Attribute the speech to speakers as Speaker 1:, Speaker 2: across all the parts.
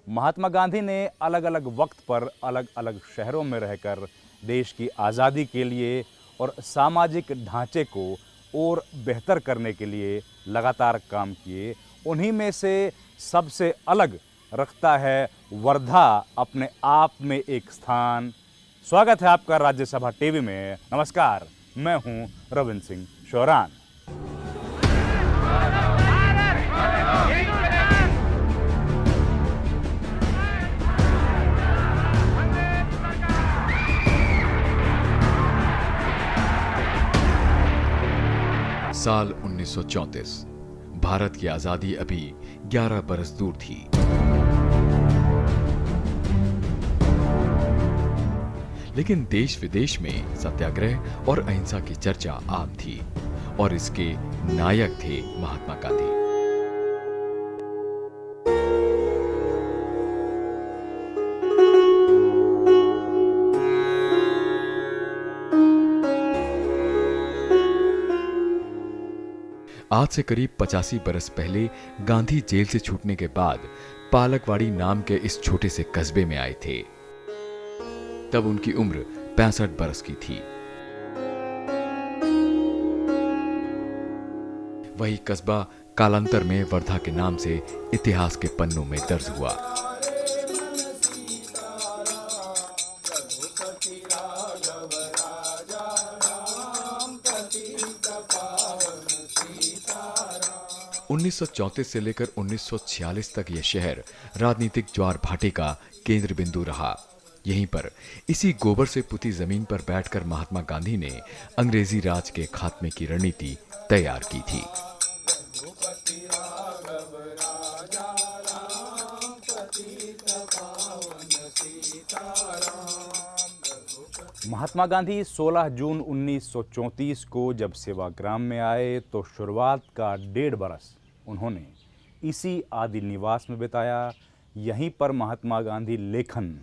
Speaker 1: महात्मा गांधी ने अलग अलग वक्त पर अलग अलग शहरों में रहकर देश की आज़ादी के लिए और सामाजिक ढांचे को और बेहतर करने के लिए लगातार काम किए। उन्हीं में से सबसे अलग रखता है वर्धा अपने आप में एक स्थान। स्वागत है आपका राज्यसभा टीवी में। नमस्कार, मैं हूं रविंद्र सिंह शौरान।
Speaker 2: साल 1934। भारत की आजादी अभी 11 बरस दूर थी। लेकिन देश विदेश में सत्याग्रह और अहिंसा की चर्चा आम थी और इसके नायक थे महात्मा गांधी। आज से करीब 85 बरस पहले गांधी जेल से छूटने के बाद पालकवाड़ी नाम के इस छोटे से कस्बे में आए थे। तब उनकी उम्र 65 बरस की थी। वही कस्बा कालांतर में वर्धा के नाम से इतिहास के पन्नों में दर्ज हुआ। उन्नीस 1934 से लेकर 1946 तक यह शहर राजनीतिक ज्वार भाटे का केंद्र बिंदु रहा। यहीं पर इसी गोबर से पुती जमीन पर बैठकर महात्मा गांधी ने अंग्रेजी राज के खात्मे की रणनीति तैयार की थी।
Speaker 1: महात्मा गांधी 16 जून 1934 को जब सेवाग्राम में आए तो शुरुआत का 1.5 बरस उन्होंने इसी आदि निवास में बिताया। यहीं पर महात्मा गांधी लेखन,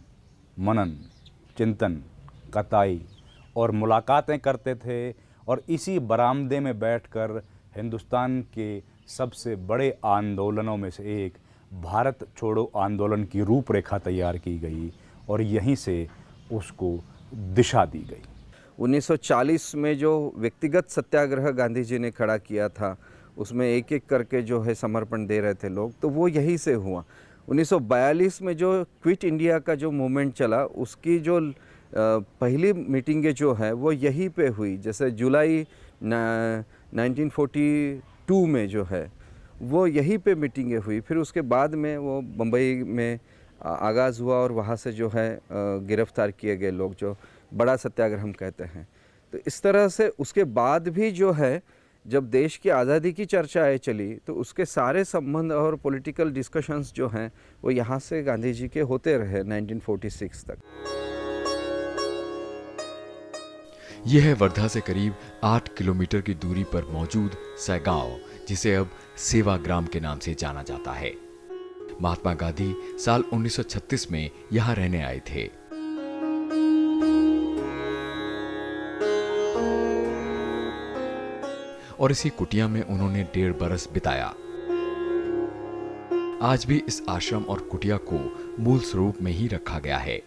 Speaker 1: मनन, चिंतन, कताई और मुलाकातें करते थे और इसी बरामदे में बैठकर हिंदुस्तान के सबसे बड़े आंदोलनों में से एक भारत छोड़ो आंदोलन की रूपरेखा तैयार की गई और यहीं से उसको दिशा दी गई।
Speaker 3: 1940 में जो व्यक्तिगत सत्याग्रह गांधी जी ने खड़ा किया था, उसमें एक एक करके जो है समर्पण दे रहे थे लोग, तो वो यहीं से हुआ। 1942 में जो क्विट इंडिया का जो मूवमेंट चला, उसकी जो पहली मीटिंगें जो है वो यहीं पे हुई। जैसे जुलाई 1942 में जो है वो यहीं पे मीटिंगें हुई। फिर उसके बाद में वो बम्बई में आगाज़ हुआ और वहाँ से जो है गिरफ्तार किए गए लोग, जो बड़ा सत्याग्रह हम कहते हैं। तो इस तरह से उसके बाद भी जो है जब देश की आज़ादी की चर्चाएं चली तो उसके सारे संबंध और पॉलिटिकल डिस्कशंस जो हैं वो यहाँ से गांधी जी के होते रहे 1946 तक।
Speaker 2: यह है वर्धा से करीब 8 किलोमीटर की दूरी पर मौजूद सैगांव, जिसे अब सेवाग्राम के नाम से जाना जाता है। महात्मा गांधी साल 1936 में यहां रहने आए थे। और इसी कुटिया में उन्होंने 1.5 बरस बिताया। आज भी इस आश्रम और कुटिया को मूल स्वरूप में ही रखा गया है।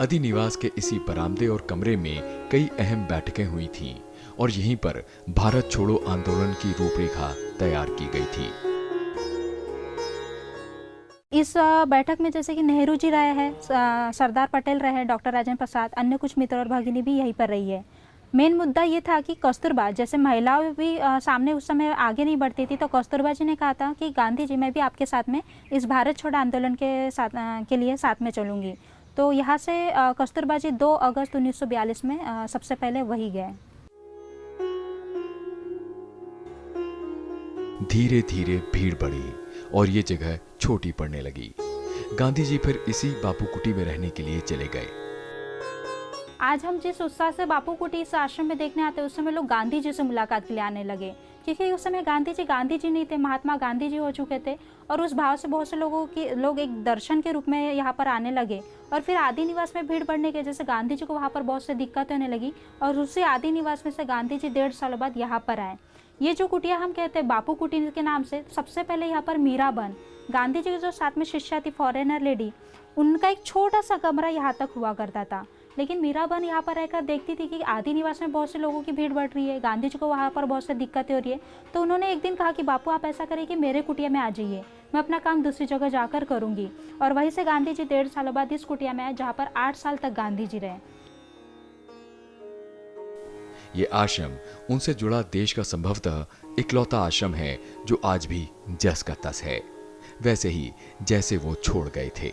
Speaker 2: अधिनिवास के इसी बरामदे और कमरे में कई अहम बैठकें हुई थीं और यहीं पर भारत छोड़ो आंदोलन की रूपरेखा तैयार की गई थी।
Speaker 4: इस बैठक में जैसे कि नेहरू जी रहे हैं, सरदार पटेल रहे हैं, डॉक्टर राजेंद्र प्रसाद, अन्य कुछ मित्र और भगिनी भी यहीं पर रही है। मेन मुद्दा ये था कि कस्तूरबा, जैसे महिलाएं भी सामने उस समय आगे नहीं बढ़ती थी, तो कस्तूरबा जी ने कहा था कि गांधी जी, मैं भी आपके साथ में इस भारत छोड़ो आंदोलन के लिए साथ में चलूंगी। तो यहाँ से कस्तूरबा जी 2 अगस्त 1942 में सबसे पहले वही गए।
Speaker 2: धीरे धीरे भीड़ बढ़ी और ये जगह छोटी पड़ने लगी। गांधी जी फिर इसी बापू कुटी में रहने के लिए चले गए।
Speaker 4: आज हम जिस उत्साह से बापू कुटी इस आश्रम में देखने आते हैं, उस समय लोग गांधी जी से मुलाकात के लिए आने लगे, क्योंकि उस समय गांधी जी नहीं थे, महात्मा गांधी जी हो चुके थे। और उस भाव से बहुत से लोग एक दर्शन के रूप में यहाँ पर आने लगे। और फिर आदि निवास में भीड़ बढ़ने के जैसे गांधी जी को वहाँ पर बहुत से दिक्कत होने लगी और उसी आदि निवास में से गांधी जी 1.5 साल बाद यहाँ पर आए। ये जो कुटिया हम कहते हैं बापू कुटी के नाम से, सबसे पहले यहाँ पर मीराबन, गांधी जी के जो साथ में शिष्या थी फॉरेनर लेडी, उनका एक छोटा सा कमरा यहाँ तक हुआ करता था। लेकिन मीराबन यहाँ पर रहकर देखती थी कि आदि निवास में बहुत से लोगों की भीड़ बढ़ रही है, गांधी जी को वहाँ पर बहुत से दिक्कतें हो रही है। तो उन्होंने एक दिन कहा कि बापू आप ऐसा करें कि मेरे कुटिया में आ जाइए, मैं अपना काम दूसरी जगह जाकर करूँगी। और वहीं से गांधी जी 1.5 साल बाद इस कुटिया में आए, जहाँ पर 8 साल तक गांधी जी रहे।
Speaker 2: ये आश्रम उनसे जुड़ा देश का संभवतः इकलौता आश्रम है जो आज भी जस का तस है, वैसे ही जैसे वो छोड़ गए थे।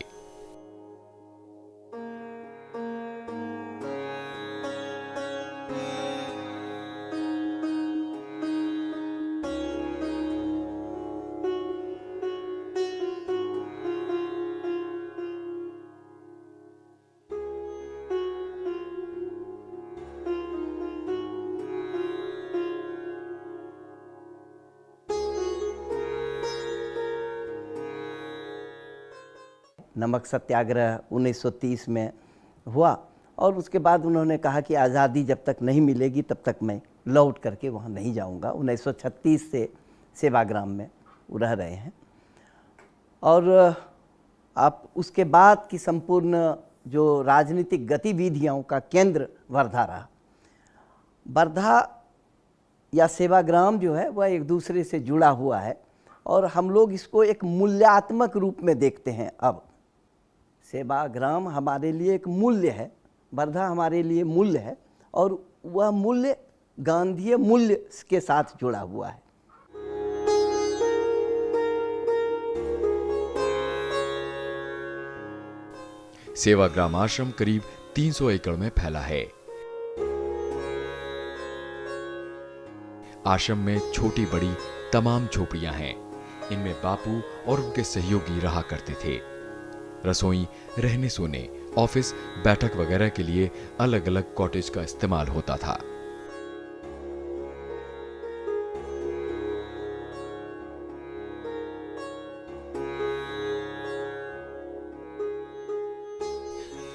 Speaker 5: नमक सत्याग्रह 1930 में हुआ और उसके बाद उन्होंने कहा कि आज़ादी जब तक नहीं मिलेगी तब तक मैं लौट करके वहाँ नहीं जाऊँगा। 1936 से सेवाग्राम में रह रहे हैं। और आप उसके बाद की संपूर्ण जो राजनीतिक गतिविधियों का केंद्र वर्धा रहा। वर्धा या सेवाग्राम जो है वह एक दूसरे से जुड़ा हुआ है और हम लोग इसको एक मूल्यात्मक रूप में देखते हैं। अब सेवाग्राम हमारे लिए एक मूल्य है, वर्धा हमारे लिए मूल्य है और वह मूल्य गांधीय मूल्य के साथ जुड़ा हुआ है।
Speaker 2: सेवाग्राम आश्रम करीब 300 एकड़ में फैला है। आश्रम में छोटी बड़ी तमाम झोपड़ियां हैं। इनमें बापू और उनके सहयोगी रहा करते थे। रसोई, रहने सोने, ऑफिस, बैठक वगैरह के लिए अलग अलग कॉटेज का इस्तेमाल होता था।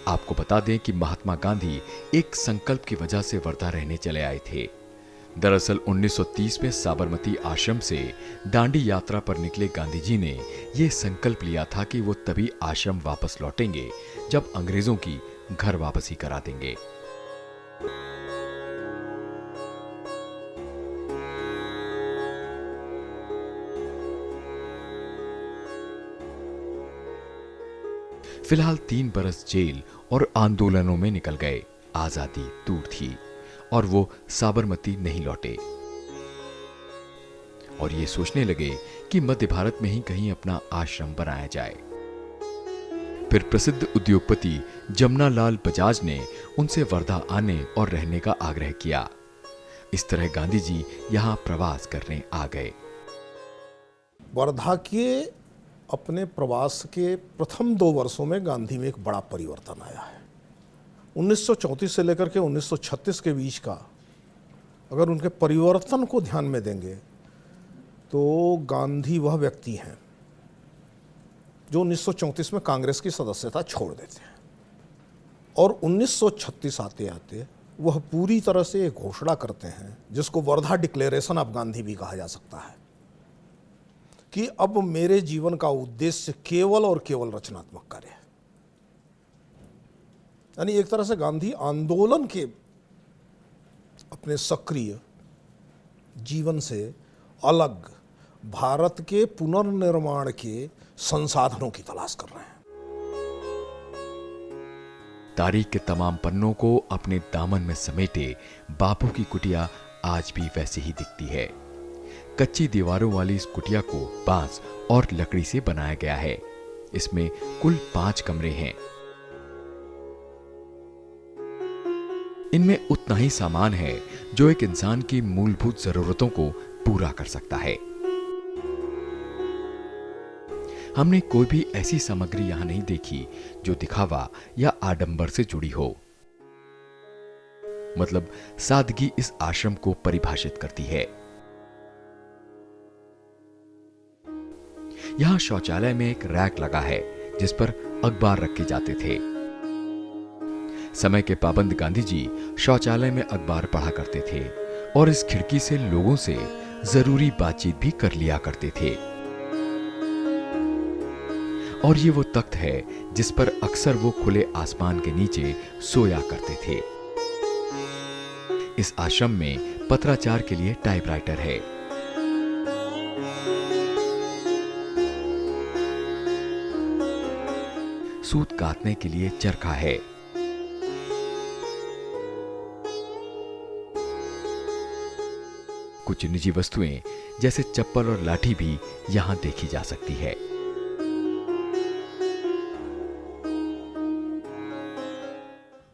Speaker 2: आपको बता दें कि महात्मा गांधी एक संकल्प की वजह से वर्धा रहने चले आए थे। दरअसल 1930 में साबरमती आश्रम से दांडी यात्रा पर निकले गांधी जी ने यह संकल्प लिया था कि वो तभी आश्रम वापस लौटेंगे जब अंग्रेजों की घर वापसी करा देंगे। फिलहाल 3 बरस जेल और आंदोलनों में निकल गए। आजादी दूर थी और वो साबरमती नहीं लौटे और ये सोचने लगे कि मध्य भारत में ही कहीं अपना आश्रम बनाया जाए। फिर प्रसिद्ध उद्योगपति जमनालाल बजाज ने उनसे वर्धा आने और रहने का आग्रह किया। इस तरह गांधी जी यहां प्रवास करने आ गए।
Speaker 6: वर्धा के अपने प्रवास के प्रथम 2 वर्षों में गांधी में एक बड़ा परिवर्तन आया है। 1934 से लेकर के 1936 के बीच का अगर उनके परिवर्तन को ध्यान में देंगे तो गांधी वह व्यक्ति हैं जो 1934 में कांग्रेस की सदस्यता छोड़ देते हैं और 1936 आते आते वह पूरी तरह से एक घोषणा करते हैं जिसको वर्धा डिक्लेरेशन ऑफ गांधी भी कहा जा सकता है कि अब मेरे जीवन का उद्देश्य केवल और केवल रचनात्मक कार्य है। यानी एक तरह से गांधी आंदोलन के अपने सक्रिय जीवन से अलग भारत के पुनर्निर्माण के संसाधनों की तलाश कर रहे हैं।
Speaker 2: तारीख के तमाम पन्नों को अपने दामन में समेटे बापू की कुटिया आज भी वैसे ही दिखती है। कच्ची दीवारों वाली इस कुटिया को बांस और लकड़ी से बनाया गया है। इसमें कुल 5 कमरे हैं। इनमें उतना ही सामान है जो एक इंसान की मूलभूत जरूरतों को पूरा कर सकता है। हमने कोई भी ऐसी सामग्री यहां नहीं देखी जो दिखावा या आडंबर से जुड़ी हो। मतलब सादगी इस आश्रम को परिभाषित करती है। यहां शौचालय में एक रैक लगा है जिस पर अखबार रखे जाते थे। समय के पाबंद गांधी जी शौचालय में अखबार पढ़ा करते थे और इस खिड़की से लोगों से जरूरी बातचीत भी कर लिया करते थे। और ये वो तख्त है जिस पर अक्सर वो खुले आसमान के नीचे सोया करते थे। इस आश्रम में पत्राचार के लिए टाइपराइटर है। सूत काटने के लिए चरखा है। कुछ निजी वस्तुएं जैसे चप्पल और लाठी भी यहां देखी जा सकती है।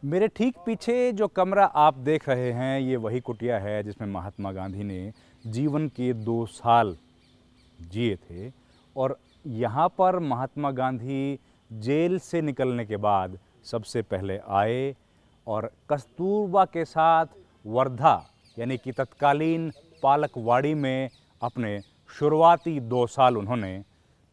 Speaker 1: मेरे ठीक पीछे जो कमरा आप देख रहे हैं ये वही कुटिया है जिसमें महात्मा गांधी ने जीवन के 2 साल जिए थे। और यहाँ पर महात्मा गांधी जेल से निकलने के बाद सबसे पहले आए और कस्तूरबा के साथ वर्धा यानी कि तत्कालीन पालकवाड़ी में अपने शुरुआती 2 साल उन्होंने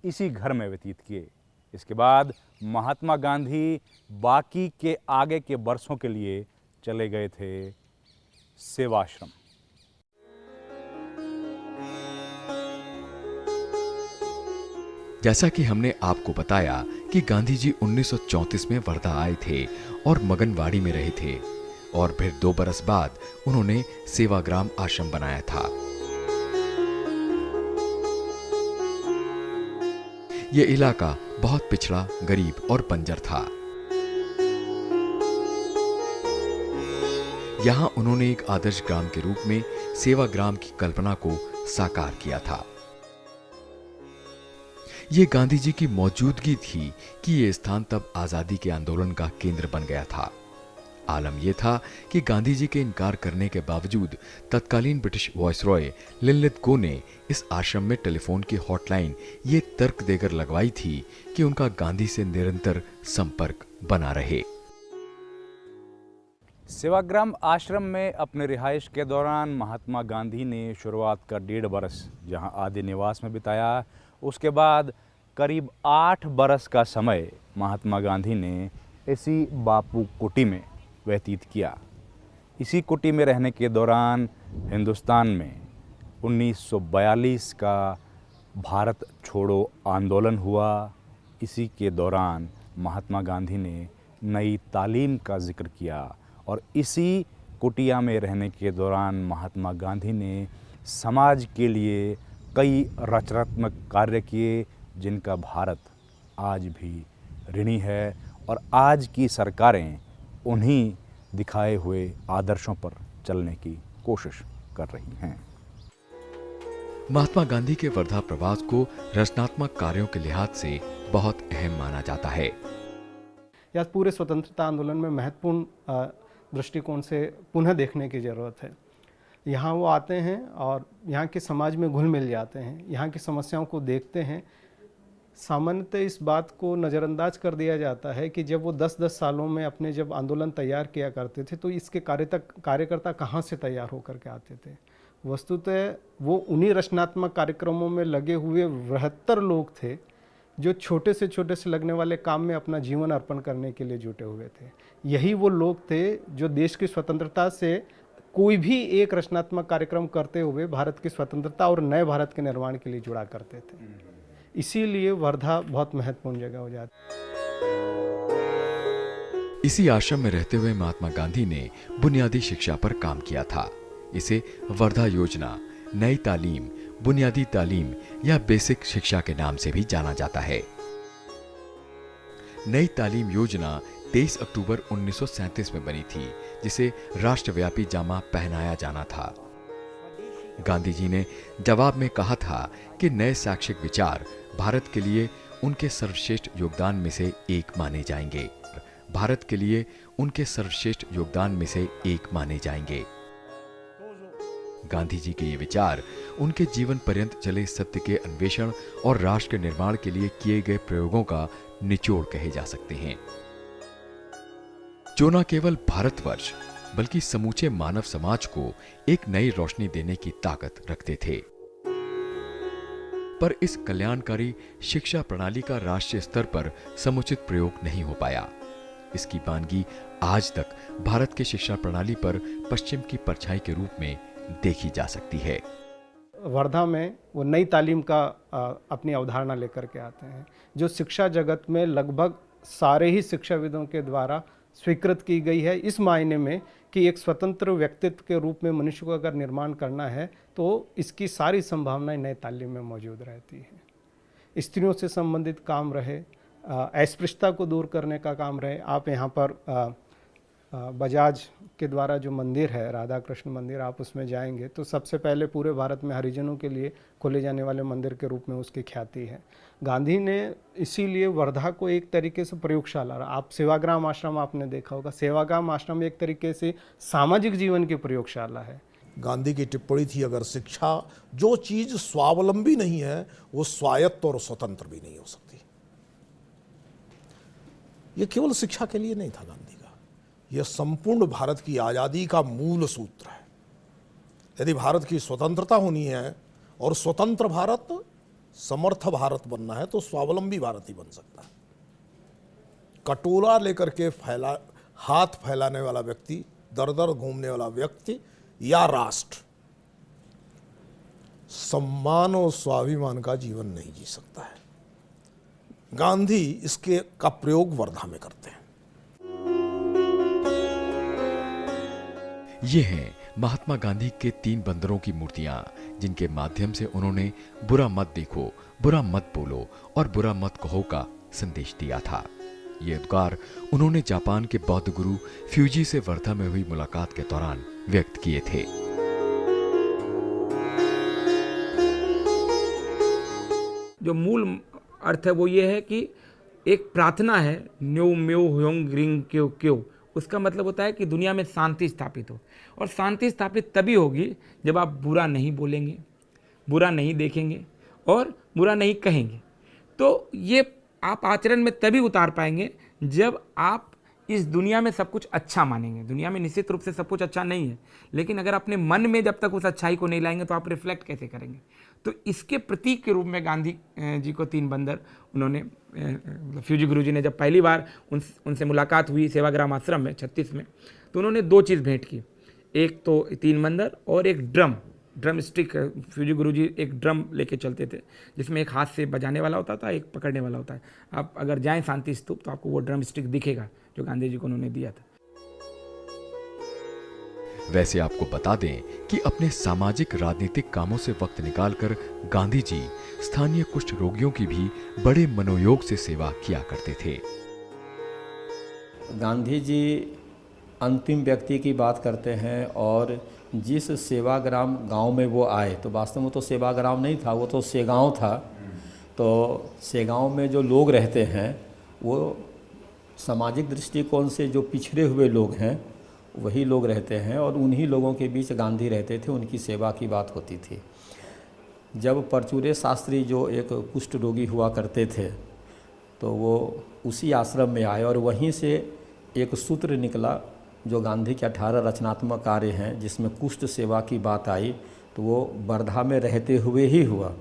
Speaker 1: इसी घर में व्यतीत किए। इसके बाद महात्मा गांधी बाकी के आगे के वर्षों के लिए चले गए थे सेवाश्रम।
Speaker 2: जैसा कि हमने आपको बताया कि गांधी जी 1934 में वर्धा आए थे और मगनवाड़ी में रहे थे और फिर 2 बरस बाद उन्होंने सेवाग्राम आश्रम बनाया था। यह इलाका बहुत पिछड़ा, गरीब और बंजर था। यहां उन्होंने एक आदर्श ग्राम के रूप में सेवाग्राम की कल्पना को साकार किया था। ये गांधी जी की मौजूदगी थी कि ये स्थान तब आजादी के आंदोलन का केंद्र बन गया था। आलम यह था कि गांधी जी के इनकार करने के बावजूद तत्कालीन ब्रिटिश वायसरॉय लिनलिथ ने इस आश्रम में टेलीफोन की हॉटलाइन ये तर्क देकर लगवाई थी कि उनका गांधी से निरंतर संपर्क बना रहे।
Speaker 1: सेवाग्राम आश्रम में अपने रिहाइश के दौरान महात्मा गांधी ने शुरुआत का 1.5 बरस जहां आदि निवास में बिताया। उसके बाद करीब 8 बरस का समय महात्मा गांधी ने इसी बापू कुटी में व्यतीत किया। इसी कुटी में रहने के दौरान हिंदुस्तान में 1942 का भारत छोड़ो आंदोलन हुआ। इसी के दौरान महात्मा गांधी ने नई तालीम का जिक्र किया और इसी कुटिया में रहने के दौरान महात्मा गांधी ने समाज के लिए कई रचनात्मक कार्य किए जिनका भारत आज भी ऋणी है और आज की सरकारें उन्हीं दिखाए हुए आदर्शों पर चलने की कोशिश कर रही हैं।
Speaker 2: महात्मा गांधी के वर्धा प्रवास को रचनात्मक कार्यों के लिहाज से बहुत अहम माना जाता है।
Speaker 7: या पूरे स्वतंत्रता आंदोलन में महत्वपूर्ण दृष्टिकोण से पुनः देखने की ज़रूरत है। यहाँ वो आते हैं और यहाँ के समाज में घुल मिल जाते हैं, यहाँ की समस्याओं को देखते हैं। सामान्यतः इस बात को नज़रअंदाज कर दिया जाता है कि जब वो 10-10 सालों में अपने जब आंदोलन तैयार किया करते थे तो इसके कार्यकर्ता कहाँ से तैयार होकर के आते थे। वस्तुतः वो उन्हीं रचनात्मक कार्यक्रमों में लगे हुए 72 लोग थे जो छोटे से लगने वाले काम में अपना जीवन अर्पण करने के लिए जुटे हुए थे। यही वो लोग थे जो देश की स्वतंत्रता से कोई भी एक रचनात्मक कार्यक्रम करते हुए भारत की स्वतंत्रता और नए भारत के निर्माण के लिए जुड़ा करते थे। इसीलिए वर्धा बहुत महत्वपूर्ण जगह हो जाती है।
Speaker 2: इसी आश्रम में रहते हुए महात्मा गांधी ने बुनियादी शिक्षा पर काम किया था। इसे वर्धा योजना, नई तालीम, बुनियादी तालीम या बेसिक शिक्षा के नाम से भी जाना जाता है। नई तालीम योजना 23 अक्टूबर 1937 में बनी थी, जिसे राष्ट्रव्यापी जामा पहनाया जाना था। गांधी जी ने जवाब में कहा था कि नए शैक्षिक विचार भारत के लिए उनके सर्वश्रेष्ठ योगदान में से एक माने जाएंगे। भारत के लिए उनके सर्वश्रेष्ठ योगदान में से एक माने जाएंगे। गांधी जी के ये विचार उनके जीवन पर्यंत चले सत्य के अन्वेषण और राष्ट्र के निर्माण के लिए किए गए प्रयोगों का निचोड़ कहे जा सकते हैं, जो न केवल भारतवर्ष बल्कि समूचे मानव समाज को एक नई रोशनी देने की ताकत रखते थे। पर इस कल्याणकारी शिक्षा प्रणाली का राष्ट्रीय स्तर पर समुचित प्रयोग नहीं हो पाया। इसकी वानगी आज तक भारत की शिक्षा प्रणाली पर पश्चिम की परछाई के रूप में देखी जा सकती है।
Speaker 7: वर्धा में वो नई तालीम का अपनी अवधारणा लेकर के आते हैं, जो शिक्षा जगत में लगभग सारे ही शिक्षाविदों के द्वारा स्वीकृत की गई है, इस मायने में कि एक स्वतंत्र व्यक्तित्व के रूप में मनुष्य को अगर निर्माण करना है तो इसकी सारी संभावनाएं नए तालीम में मौजूद रहती हैं। स्त्रियों से संबंधित काम रहे, अस्पृश्यता को दूर करने का काम रहे। आप यहाँ पर बजाज के द्वारा जो मंदिर है, राधा कृष्ण मंदिर, आप उसमें जाएंगे तो सबसे पहले पूरे भारत में हरिजनों के लिए खोले जाने वाले मंदिर के रूप में उसकी ख्याति है। गांधी ने इसीलिए वर्धा को एक तरीके से प्रयोगशाला, आप सेवाग्राम आश्रम आपने देखा होगा, सेवाग्राम आश्रम एक तरीके से सामाजिक जीवन की प्रयोगशाला है।
Speaker 6: गांधी की टिप्पणी थी, अगर शिक्षा, जो चीज स्वावलंबी नहीं है वो स्वायत्त और स्वतंत्र भी नहीं हो सकती। ये केवल शिक्षा के लिए नहीं था गांधी का, यह संपूर्ण भारत की आज़ादी का मूल सूत्र है। यदि भारत की स्वतंत्रता होनी है और स्वतंत्र भारत, समर्थ भारत बनना है तो स्वावलंबी भारत ही बन सकता है। कटोरा लेकर के हाथ फैलाने वाला व्यक्ति, दर दर घूमने वाला व्यक्ति या राष्ट्र सम्मान और स्वाभिमान का जीवन नहीं जी सकता है। गांधी इसके का प्रयोग वर्धा में करते हैं।
Speaker 2: ये हैं महात्मा गांधी के 3 बंदरों की मूर्तियां, जिनके माध्यम से उन्होंने बुरा मत देखो, बुरा मत बोलो और बुरा मत कहो का संदेश दिया था। ये उद्गार उन्होंने जापान के बौद्ध गुरु फ्यूजी से वर्धा में हुई मुलाकात के दौरान व्यक्त किए थे।
Speaker 8: जो मूल अर्थ है वो ये है कि एक प्रार्थना है, न्यो म्यो ह्योंग रिंग क्यो क्यो। उसका मतलब होता है कि दुनिया में शांति स्थापित हो, और शांति स्थापित तभी होगी जब आप बुरा नहीं बोलेंगे, बुरा नहीं देखेंगे और बुरा नहीं कहेंगे। तो ये आप आचरण में तभी उतार पाएंगे जब आप इस दुनिया में सब कुछ अच्छा मानेंगे। दुनिया में निश्चित रूप से सब कुछ अच्छा नहीं है, लेकिन अगर अपने मन में जब तक उस अच्छाई को नहीं लाएंगे तो आप रिफ्लेक्ट कैसे करेंगे। तो इसके प्रतीक के रूप में गांधी जी को 3 बंदर उन्होंने, फ्यूजी गुरु जी ने जब पहली बार उनसे मुलाकात हुई सेवाग्राम आश्रम में 36 में, तो उन्होंने 2 चीज़ भेंट की। एक तो 3 बंदर और एक ड्रम स्टिक। फ्यूजी गुरु जी एक ड्रम लेके चलते थे जिसमें एक हाथ से बजाने वाला होता था, एक पकड़ने वाला होता है। आप अगर जाएं शांति स्तूप तो आपको वो ड्रम स्टिक दिखेगा जो गांधी जी को उन्होंने दिया था।
Speaker 2: वैसे आपको बता दें कि अपने सामाजिक राजनीतिक कामों से वक्त निकालकर गांधी जी स्थानीय कुष्ठ रोगियों की भी बड़े मनोयोग से सेवा किया करते थे।
Speaker 9: गांधी जी अंतिम व्यक्ति की बात करते हैं, और जिस सेवाग्राम गांव में वो आए, तो वास्तव में तो सेवाग्राम नहीं था, वो तो सेगांव था। तो सेगांव में जो लोग रहते हैं वो सामाजिक दृष्टिकोण से जो पिछड़े हुए लोग हैं वही लोग रहते हैं, और उन्हीं लोगों के बीच गांधी रहते थे, उनकी सेवा की बात होती थी। जब परचूरे शास्त्री जो एक कुष्ठ रोगी हुआ करते थे तो वो उसी आश्रम में आए, और वहीं से एक सूत्र निकला जो गांधी के 18 रचनात्मक कार्य हैं जिसमें कुष्ठ सेवा की बात आई, तो वो वर्धा में रहते हुए ही हुआ,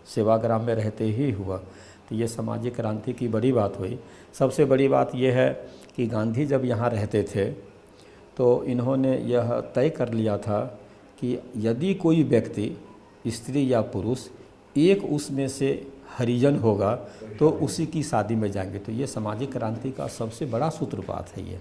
Speaker 9: सेवाग्राम में रहते ही हुआ। तो ये सामाजिक क्रांति की बड़ी बात हुई। सबसे बड़ी बात यह है कि गांधी जब यहाँ रहते थे तो इन्होंने यह तय कर लिया था कि यदि कोई व्यक्ति, स्त्री या पुरुष, एक उसमें से हरिजन होगा तो उसी की शादी में जाएंगे। तो ये सामाजिक क्रांति का सबसे बड़ा सूत्रपात है। ये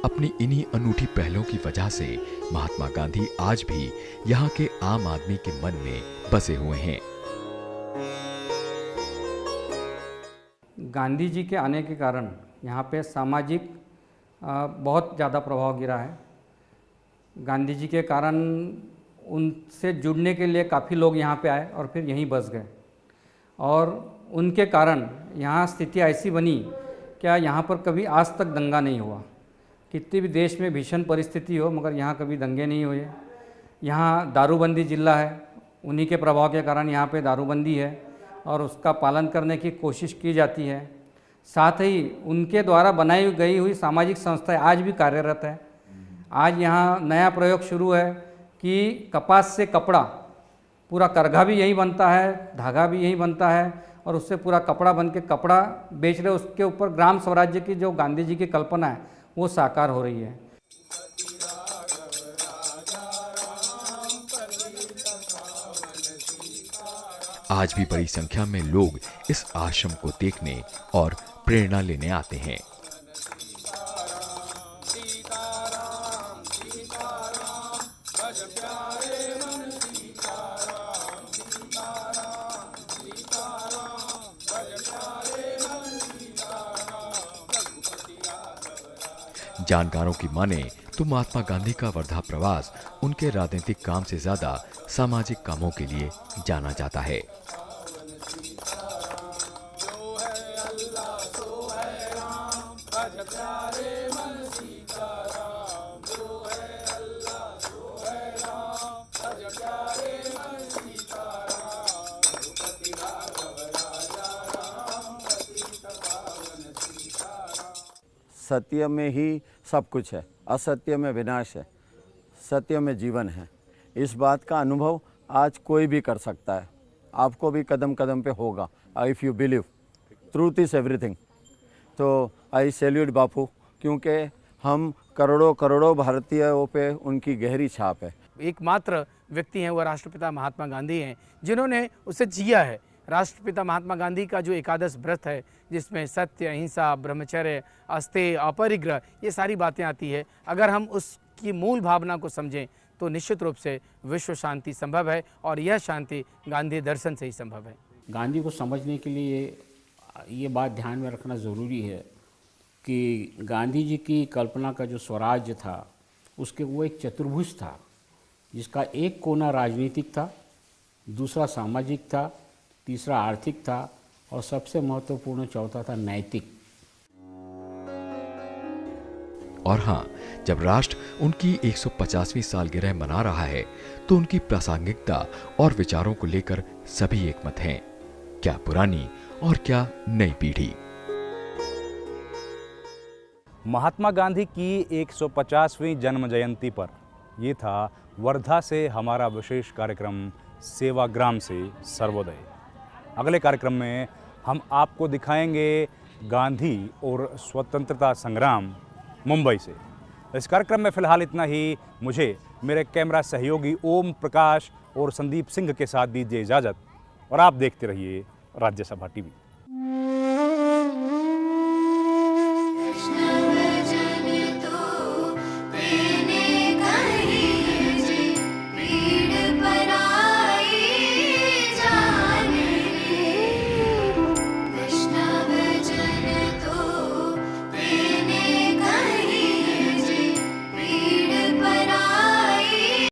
Speaker 2: अपनी इन्हीं अनूठी पहलों की वजह से महात्मा गांधी आज भी यहाँ के आम आदमी के मन में बसे हुए हैं।
Speaker 10: गांधी जी के आने के कारण यहाँ पे सामाजिक बहुत ज़्यादा प्रभाव गिरा है। गांधी जी के कारण उनसे जुड़ने के लिए काफ़ी लोग यहाँ पे आए और फिर यहीं बस गए, और उनके कारण यहाँ स्थिति ऐसी बनी क्या यहाँ पर कभी आज तक दंगा नहीं हुआ। कितनी भी देश में भीषण परिस्थिति हो, मगर यहाँ कभी दंगे नहीं हुए। यहाँ दारूबंदी जिला है, उन्हीं के प्रभाव के कारण यहाँ पे दारूबंदी है और उसका पालन करने की कोशिश की जाती है। साथ ही उनके द्वारा बनाई गई हुई सामाजिक संस्थाएं आज भी कार्यरत है। आज यहाँ नया प्रयोग शुरू है कि कपास से कपड़ा, पूरा करघा भी यही बनता है, धागा भी यही बनता है, और उससे पूरा कपड़ा बन के कपड़ा बेच रहे। उसके ऊपर ग्राम स्वराज्य की जो गांधी जी की कल्पना है वो साकार हो रही है।
Speaker 2: आज भी बड़ी संख्या में लोग इस आश्रम को देखने और प्रेरणा लेने आते हैं। जानकारों की माने तो महात्मा गांधी का वर्धा प्रवास उनके राजनीतिक काम से ज्यादा सामाजिक कामों के लिए जाना जाता है।
Speaker 3: सत्य में ही सब कुछ है, असत्य में विनाश है, सत्य में जीवन है। इस बात का अनुभव आज कोई भी कर सकता है, आपको भी कदम कदम पे होगा। If you believe truth is everything. तो आई सैल्यूट बापू, क्योंकि हम करोड़ों करोड़ों भारतीयों पे उनकी गहरी छाप है।
Speaker 11: एकमात्र व्यक्ति हैं वो राष्ट्रपिता महात्मा गांधी हैं, जिन्होंने उसे जिया है। राष्ट्रपिता महात्मा गांधी का जो एकादश व्रत है, जिसमें सत्य, अहिंसा, ब्रह्मचर्य, अस्तेय, अपरिग्रह, ये सारी बातें आती है। अगर हम उसकी मूल भावना को समझें तो निश्चित रूप से विश्व शांति संभव है, और यह शांति गांधी दर्शन से ही संभव है।
Speaker 12: गांधी को समझने के लिए ये बात ध्यान में रखना ज़रूरी है कि गांधी जी की कल्पना का जो स्वराज्य था, उसके वो एक चतुर्भुज था, जिसका एक कोना राजनीतिक था, दूसरा सामाजिक था, तीसरा आर्थिक था, और सबसे महत्वपूर्ण चौथा था नैतिक।
Speaker 2: और हाँ, जब राष्ट्र उनकी 150वीं सालगिरह मना रहा है तो उनकी प्रासंगिकता और विचारों को लेकर सभी एकमत हैं, क्या पुरानी और क्या नई पीढ़ी।
Speaker 1: महात्मा गांधी की 150वीं जन्म जयंती पर ये था वर्धा से हमारा विशेष कार्यक्रम सेवाग्राम से सर्वोदय। अगले कार्यक्रम में हम आपको दिखाएंगे गांधी और स्वतंत्रता संग्राम मुंबई से। इस कार्यक्रम में फ़िलहाल इतना ही। मुझे मेरे कैमरा सहयोगी ओम प्रकाश और संदीप सिंह के साथ दीजिए इजाज़त, और आप देखते रहिए राज्यसभा टीवी।